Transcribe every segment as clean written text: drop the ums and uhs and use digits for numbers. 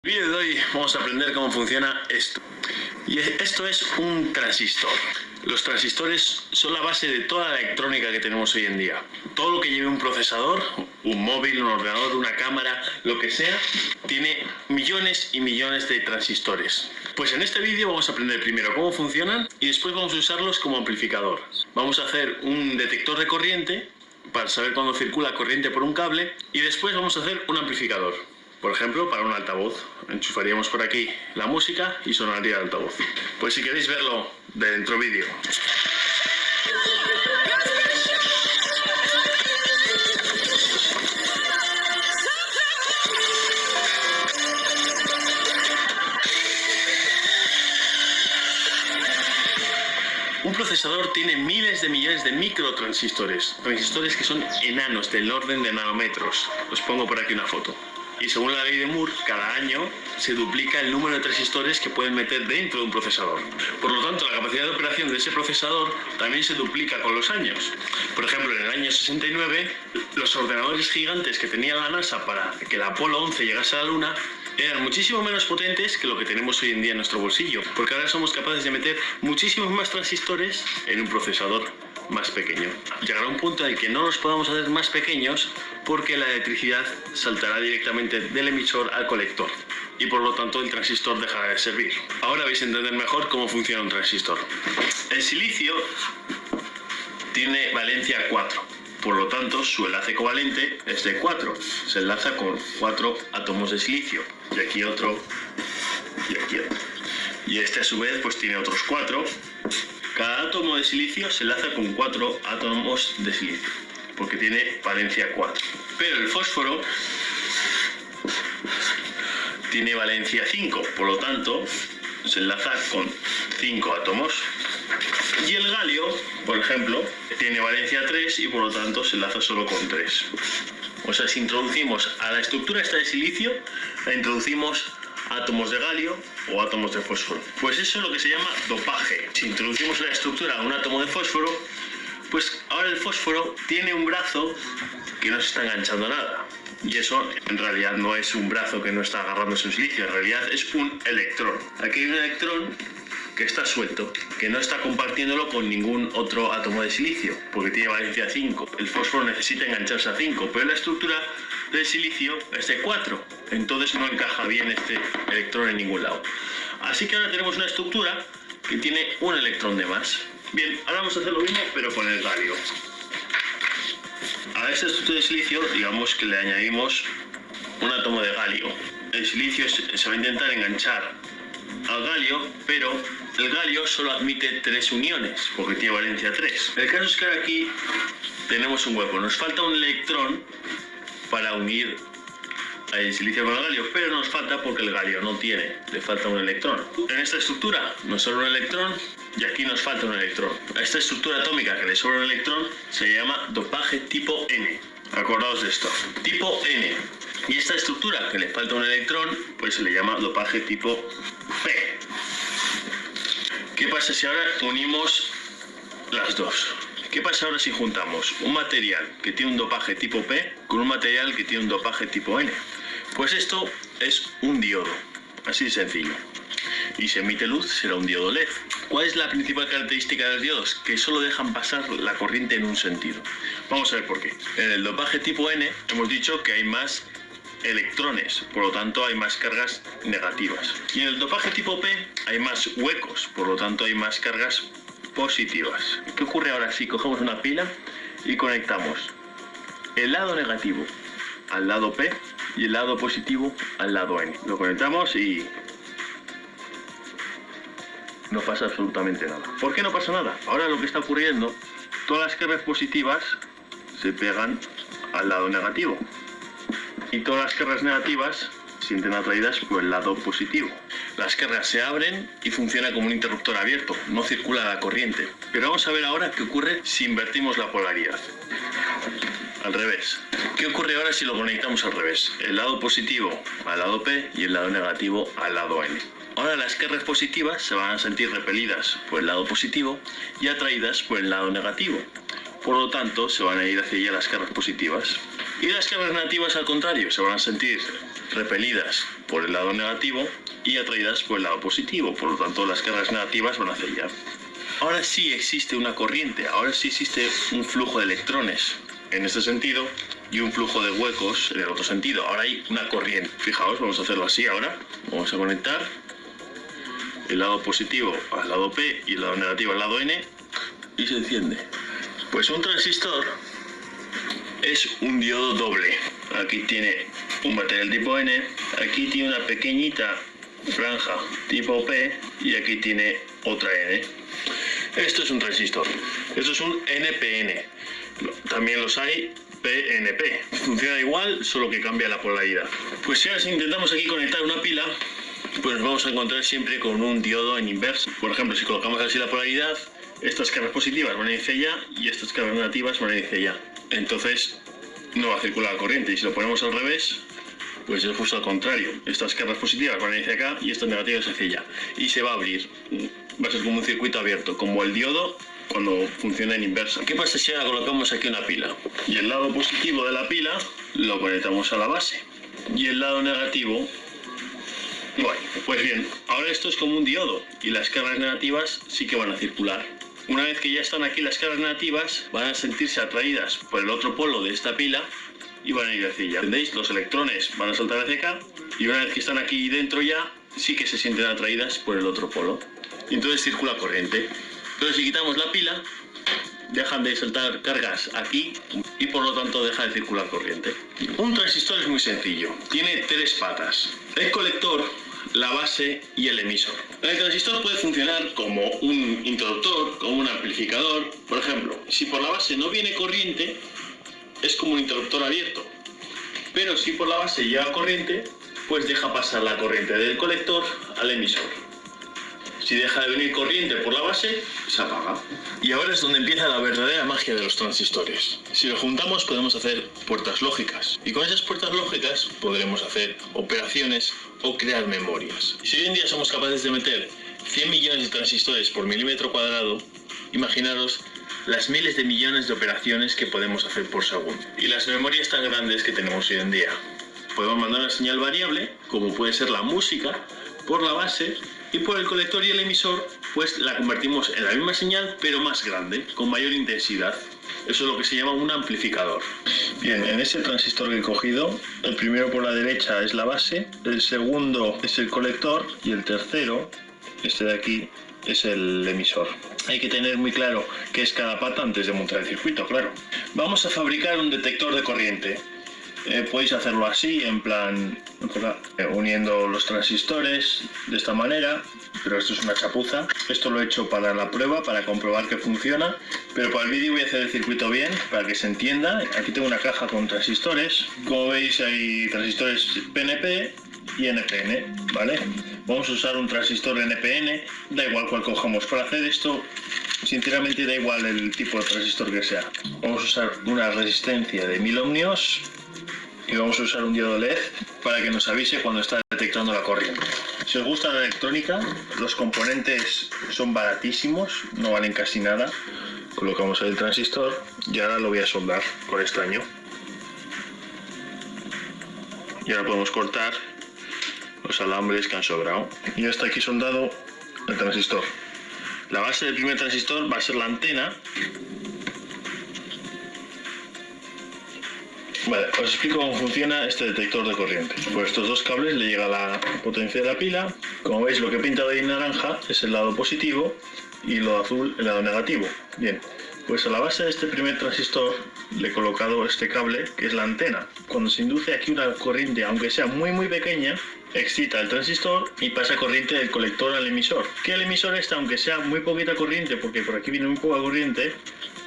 En el vídeo de hoy vamos a aprender cómo funciona esto. Y esto es un transistor. Los transistores son la base de toda la electrónica que tenemos hoy en día. Todo lo que lleve un procesador, un móvil, un ordenador, una cámara, lo que sea, tiene millones y millones de transistores. Pues en este vídeo vamos a aprender primero cómo funcionan y después vamos a usarlos como amplificador. Vamos a hacer un detector de corriente para saber cuándo circula corriente por un cable y después vamos a hacer un amplificador. Por ejemplo, para un altavoz. Enchufaríamos por aquí la música y sonaría el altavoz. Pues si queréis verlo dentro vídeo. Un procesador tiene miles de millones de microtransistores, transistores que son enanos, del orden de nanómetros. Os pongo por aquí una foto. Y según la ley de Moore, cada año se duplica el número de transistores que pueden meter dentro de un procesador. Por lo tanto, la capacidad de operación de ese procesador también se duplica con los años. Por ejemplo, en el año 69, los ordenadores gigantes que tenía la NASA para que el Apolo 11 llegase a la Luna eran muchísimo menos potentes que lo que tenemos hoy en día en nuestro bolsillo, porque ahora somos capaces de meter muchísimos más transistores en un procesador más pequeño. Llegará un punto en el que no los podamos hacer más pequeños porque la electricidad saltará directamente del emisor al colector y por lo tanto el transistor dejará de servir. Ahora vais a entender mejor cómo funciona un transistor. El silicio tiene valencia 4, por lo tanto su enlace covalente es de 4. Se enlaza con 4 átomos de silicio y aquí otro y aquí otro. Y este a su vez pues tiene otros 4. Cada átomo de silicio se enlaza con 4 átomos de silicio, porque tiene valencia 4. Pero el fósforo tiene valencia 5, por lo tanto se enlaza con 5 átomos. Y el galio, por ejemplo, tiene valencia 3 y por lo tanto se enlaza solo con 3. O sea, si introducimos a la estructura esta de silicio, la introducimos átomos de galio o átomos de fósforo. Pues eso es lo que se llama dopaje. Si introducimos en la estructura un átomo de fósforo, pues ahora el fósforo tiene un brazo que no se está enganchando a nada. Y eso en realidad no es un brazo que no está agarrándose un silicio, en realidad es un electrón. Aquí hay un electrón que está suelto, que no está compartiéndolo con ningún otro átomo de silicio, porque tiene valencia 5. El fósforo necesita engancharse a 5, pero la estructura del silicio es de 4, entonces no encaja bien este electrón en ningún lado. Así que ahora tenemos una estructura que tiene un electrón de más. Bien, ahora vamos a hacer lo mismo, pero con el galio. A esta estructura de silicio, digamos que le añadimos un átomo de galio. El silicio se va a intentar enganchar al galio, pero el galio solo admite 3 uniones, porque tiene valencia 3. El caso es que ahora aquí tenemos un hueco, nos falta un electrón para unir el silicio con el galio, pero nos falta porque el galio no tiene, le falta un electrón. En esta estructura nos sobra un electrón y aquí nos falta un electrón. A esta estructura atómica que le sobra un electrón se llama dopaje tipo N. Acordaos de esto, tipo N. Y esta estructura que le falta un electrón, pues se le llama dopaje tipo P. ¿Qué pasa si ahora unimos las dos? ¿Qué pasa ahora si juntamos un material que tiene un dopaje tipo P con un material que tiene un dopaje tipo N? Pues esto es un diodo, así de sencillo. Y si emite luz será un diodo LED. ¿Cuál es la principal característica de los diodos? Que solo dejan pasar la corriente en un sentido. Vamos a ver por qué. En el dopaje tipo N hemos dicho que hay más electrones, por lo tanto hay más cargas negativas. Y en el dopaje tipo P hay más huecos, por lo tanto hay más cargas positivas. ¿Qué ocurre ahora si cogemos una pila y conectamos el lado negativo al lado P y el lado positivo al lado N? Lo conectamos y no pasa absolutamente nada. ¿Por qué no pasa nada? Ahora lo que está ocurriendo, todas las cargas positivas se pegan al lado negativo y todas las cargas negativas se sienten atraídas por el lado positivo. Las cargas se abren y funciona como un interruptor abierto, no circula la corriente. Pero vamos a ver ahora qué ocurre si invertimos la polaridad. Al revés. ¿Qué ocurre ahora si lo conectamos al revés? El lado positivo al lado P y el lado negativo al lado N. Ahora las cargas positivas se van a sentir repelidas por el lado positivo y atraídas por el lado negativo. Por lo tanto, se van a ir hacia allá las cargas positivas. Y las cargas negativas, al contrario, se van a sentir repelidas por el lado negativo y atraídas por el lado positivo, por lo tanto las cargas negativas van hacia allá. Ahora sí existe una corriente, ahora sí existe un flujo de electrones en este sentido y un flujo de huecos en el otro sentido. Ahora hay una corriente. Fijaos, vamos a hacerlo así ahora. Vamos a conectar el lado positivo al lado P y el lado negativo al lado N y se enciende. Pues un transistor es un diodo doble. Aquí tiene un material tipo N, aquí tiene una pequeñita franja tipo P y aquí tiene otra N. Esto es un transistor. Esto es un NPN. También los hay PNP. Funciona igual, solo que cambia la polaridad. Pues si ahora intentamos aquí conectar una pila, pues nos vamos a encontrar siempre con un diodo en inverso. Por ejemplo, si colocamos así la polaridad, estas cargas positivas van a ir hacia allá y estas cargas negativas van a ir hacia allá. Entonces no va a circular la corriente, y si lo ponemos al revés, pues es justo al contrario. Estas cargas positivas van a ir hacia acá y estas negativas hacia allá. Y se va a abrir. Va a ser como un circuito abierto, como el diodo cuando funciona en inversa. ¿Qué pasa si ahora colocamos aquí una pila? Y el lado positivo de la pila lo conectamos a la base. Y el lado negativo... Bueno, pues bien, ahora esto es como un diodo y las cargas negativas sí que van a circular. Una vez que ya están aquí las cargas negativas, van a sentirse atraídas por el otro polo de esta pila y van a ir hacia allá. ¿Entendéis? Los electrones van a saltar hacia acá y una vez que están aquí dentro ya, sí que se sienten atraídas por el otro polo. Y entonces circula corriente. Entonces si quitamos la pila, dejan de saltar cargas aquí y por lo tanto deja de circular corriente. Un transistor es muy sencillo. Tiene tres patas: el colector, la base y el emisor. El transistor puede funcionar como un interruptor, como un amplificador. Por ejemplo, si por la base no viene corriente, es como un interruptor abierto. Pero si por la base llega corriente, pues deja pasar la corriente del colector al emisor. Si deja de venir corriente por la base, se apaga. Y ahora es donde empieza la verdadera magia de los transistores. Si lo juntamos podemos hacer puertas lógicas. Y con esas puertas lógicas podremos hacer operaciones o crear memorias. Y si hoy en día somos capaces de meter 100 millones de transistores por milímetro cuadrado, imaginaros las miles de millones de operaciones que podemos hacer por segundo. Y las memorias tan grandes que tenemos hoy en día. Podemos mandar una señal variable, como puede ser la música, por la base, y por el colector y el emisor, pues la convertimos en la misma señal, pero más grande, con mayor intensidad. Eso es lo que se llama un amplificador. Bien, en ese transistor que he cogido, el primero por la derecha es la base, el segundo es el colector y el tercero, este de aquí, es el emisor. Hay que tener muy claro qué es cada pata antes de montar el circuito, claro. Vamos a fabricar un detector de corriente. Podéis hacerlo así, en plan, uniendo los transistores de esta manera, pero esto es una chapuza. Esto lo he hecho para la prueba, para comprobar que funciona, pero para el vídeo voy a hacer el circuito bien, para que se entienda. Aquí tengo una caja con transistores. Como veis hay transistores PNP y NPN, ¿vale? Vamos a usar un transistor NPN, da igual cuál cojamos para hacer esto. Sinceramente da igual el tipo de transistor que sea. Vamos a usar una resistencia de 1000 ohmios. Y vamos a usar un diodo LED para que nos avise cuando está detectando la corriente. Si os gusta la electrónica, los componentes son baratísimos, no valen casi nada. Colocamos el transistor y ahora lo voy a soldar con estaño. Y ahora podemos cortar los alambres que han sobrado. Y ya está aquí soldado el transistor. La base del primer transistor va a ser la antena. Vale, os explico cómo funciona este detector de corriente. Por estos dos cables le llega la potencia de la pila. Como veis, lo que he pintado ahí en naranja es el lado positivo y lo azul el lado negativo. Bien, pues a la base de este primer transistor le he colocado este cable que es la antena. Cuando se induce aquí una corriente, aunque sea muy pequeña, excita el transistor y pasa corriente del colector al emisor. Que el emisor está, aunque sea muy poquita corriente, porque por aquí viene muy poca corriente,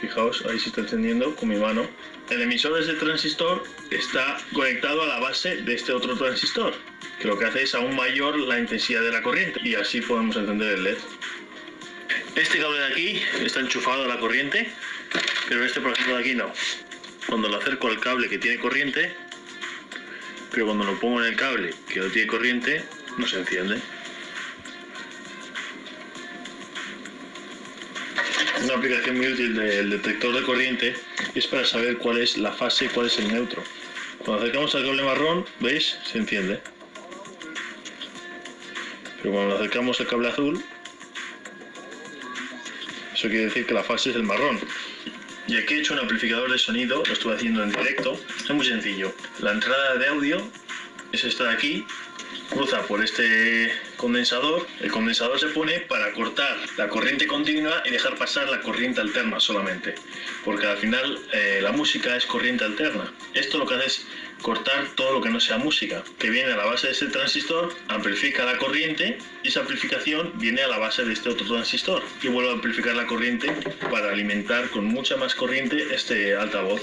fijaos, ahí se está encendiendo con mi mano. El emisor de este transistor está conectado a la base de este otro transistor, que lo que hace es aún mayor la intensidad de la corriente y así podemos encender el LED. Este cable de aquí está enchufado a la corriente, pero este por ejemplo de aquí no. Cuando lo acerco al cable que tiene corriente, pero cuando lo pongo en el cable que no tiene corriente, no se enciende. Una aplicación muy útil del detector de corriente es para saber cuál es la fase y cuál es el neutro. Cuando acercamos al cable marrón, ¿veis? Se enciende. Pero cuando acercamos al cable azul, eso quiere decir que la fase es el marrón. Y aquí he hecho un amplificador de sonido, lo estuve haciendo en directo. Es muy sencillo. La entrada de audio es esta de aquí, cruza por este condensador. El condensador se pone para cortar la corriente continua y dejar pasar la corriente alterna solamente, porque al final la música es corriente alterna. Esto lo que hace es cortar todo lo que no sea música, que viene a la base de este transistor, amplifica la corriente y esa amplificación viene a la base de este otro transistor y vuelve a amplificar la corriente para alimentar con mucha más corriente este altavoz.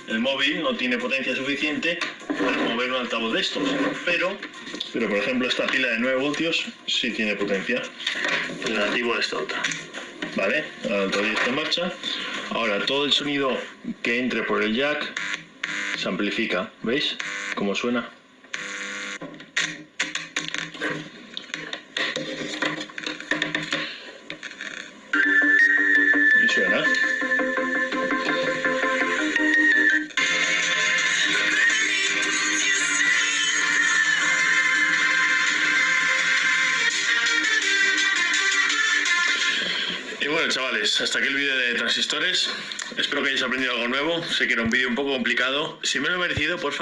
El móvil no tiene potencia suficiente para mover un altavoz de estos, pero por ejemplo esta pila de 9 voltios sí tiene potencia. El negativo de esta otra. Vale, el altavoz está en marcha. Ahora todo el sonido que entre por el jack se amplifica. ¿Veis cómo suena? Y suena. Y bueno, chavales, hasta aquí el vídeo de transistores. Espero que hayáis aprendido algo nuevo. Sé que era un vídeo un poco complicado. Si me lo he merecido, porfa,